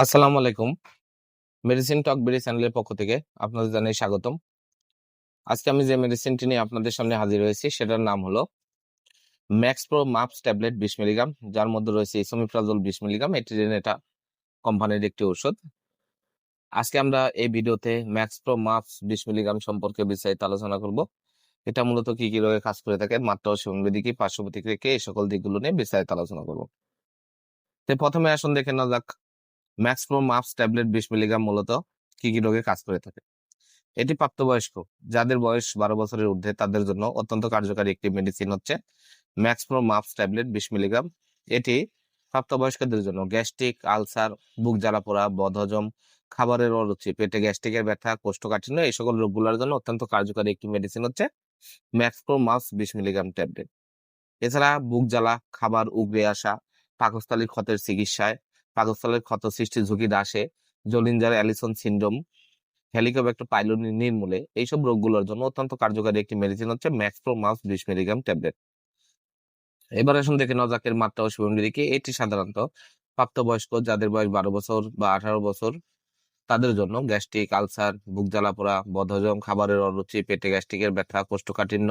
আসসালামু আলাইকুম। মেডিসিন টক বেরি চ্যানেলের পক্ষ থেকে আপনাদের জানাই স্বাগতম। আজকে আমি যে মেডিসিনটি নিয়ে আপনাদের সামনে হাজির হয়েছি সেটার নাম হলো max pro MUPS tablet 20 milligram, যার মধ্যে রয়েছে ইসোমিপ্রাজল 20 মিলিগ্রাম। এটা কোম্পানির একটি ঔষধ। আজকে আমরা এই ভিডিওতে ম্যাক্স প্রো মাপস 20 মিলিগ্রাম সম্পর্কে বিস্তারিত আলোচনা করব। এটা মূলত কি কি রোগে কাজ করে থাকে, মাত্রা ও সেবনবিধি কি, পার্শ্ব প্রতিক্রিয়া কি, এই সকল দিকগুলো নিয়ে বিস্তারিত আলোচনা করব। তো প্রথমে আসুন দেখে নেওয়া যাক max pro MUPS tablet 20 milligram মূলত কি কি রোগে কাজ করে থাকে। এটি প্রাপ্তবয়স্ক, যাদের বয়স 12 বছরের ঊর্ধ্বে, তাদের জন্য অত্যন্ত কার্যকারী একটি মেডিসিন হচ্ছে max pro MUPS tablet 20 milligram. এটি প্রাপ্তবয়স্কদের জন্য গ্যাস্ট্রিক, আলসার, বুক জ্বালা পোড়া, বদহজম, খাবারের অরুচি, পেটে গ্যাস্ট্রিকের ব্যথা, কোষ্ঠকাঠিন্য, এই সকল রোগগুলোর জন্য অত্যন্ত কার্যকারী একটি মেডিসিন হচ্ছে max pro MUPS 20 milligram tablet. এছাড়া বুক জ্বালা, খাবার উগরে আসা, পাকস্থলীর ক্ষতের চিকিৎসায়, পাকস্থলীর ক্ষত সৃষ্টির ঝুঁকি হ্রাসে, Zollinger Ellison syndrome, Helicobacter pylori নির্মূলে, এইসব রোগগুলোর জন্য অত্যন্ত কার্যকারী একটি মেডিসিন হচ্ছে ম্যাক্স প্রো মাস 20 মিলিগ্রাম ট্যাবলেট। এবার আসুন দেখে নেওয়া যাক এর মাত্রা ও সেবনবিধি কি। এটি সাধারণত প্রাপ্তবয়স্ক, যাদের বয়স 12 বছর বা 18 বছর, তাদের জন্য গ্যাস্ট্রিক, আলসার, বুক জ্বালা পোড়া, বদহজম, খাবারের অরুচি, পেটে গ্যাস্ট্রিকের ব্যথা, কোষ্ঠকাঠিন্য,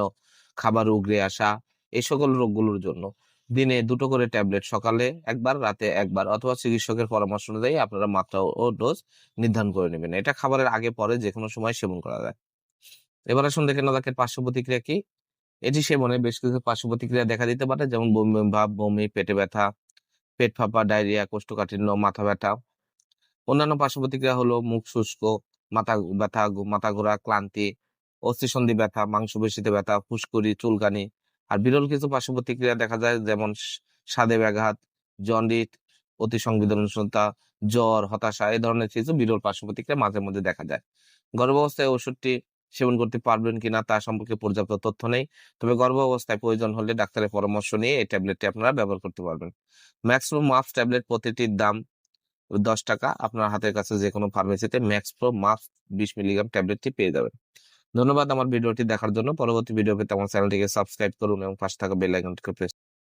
খাবার উগরে আসা, এই সকল রোগগুলোর জন্য দিনে 2টো করে ট্যাবলেট, সকালে একবার, রাতে একবার, অথবা চিকিৎসকের পরামর্শ অনুযায়ী আপনারা মাত্রা ও ডোজ নির্ধারণ করে নেবেন। এটা খাবারের আগে পরে যে কোনো সময় সেবন করা যায়। এবার আসুন দেখে নেওয়া যাক এর পার্শ্ব প্রতিক্রিয়া কি। এটি সেবনে বেশ কিছু পার্শ্ব প্রতিক্রিয়া দেখা দিতে পারে, যেমন বমি বমি ভাব, বমি, পেটে ব্যথা, পেট ফাঁপা, ডায়রিয়া, কোষ্ঠকাঠিন্য, মাথা ব্যথা। অন্যান্য পার্শ্ব প্রতিক্রিয়া হলো মুখ শুষ্ক, মাথা ব্যথা, মাথা ঘোরা, ক্লান্তি, অস্থিসন্ধি ব্যথা, মাংসপেশিতে ব্যথা, ফুসকুড়ি, চুলকানি। আর বিরল কিছু পার্শ্ব প্রতিক্রিয়া দেখা যায়, যেমন স্বাদে ব্যাঘাত, জন্ডিস, অতি সংবেদনশীলতা, জ্বর, হতাশা, এই ধরনের কিছু বিরল পার্শ্ব প্রতিক্রিয়া মাঝে মধ্যে দেখা যায়। গর্ভাবস্থায় ওষুধটি সেবন করতে পারবেন কিনা তা সম্পর্কে পর্যাপ্ত তথ্য নেই, তবে গর্ভাবস্থায় প্রয়োজন হলে ডাক্তারের পরামর্শ নিয়ে এই ট্যাবলেটটি আপনারা ব্যবহার করতে পারবেন। ম্যাক্সিমাম মাফ ট্যাবলেট প্রতিটির দাম 10 টাকা। আপনার হাতের কাছে যে কোনো ফার্মেসিতে ম্যাক্স প্রো মাফ 20 মিলিগ্রাম ট্যাবলেটটি পেয়ে যাবেন। ধন্যবাদ আমার ভিডিওটি দেখার জন্য। পরবর্তী ভিডিও পেতে আমার চ্যানেলটিকে সাবস্ক্রাইব করুন এবং পাশে থাকা বেল আইকনটিকে প্রেস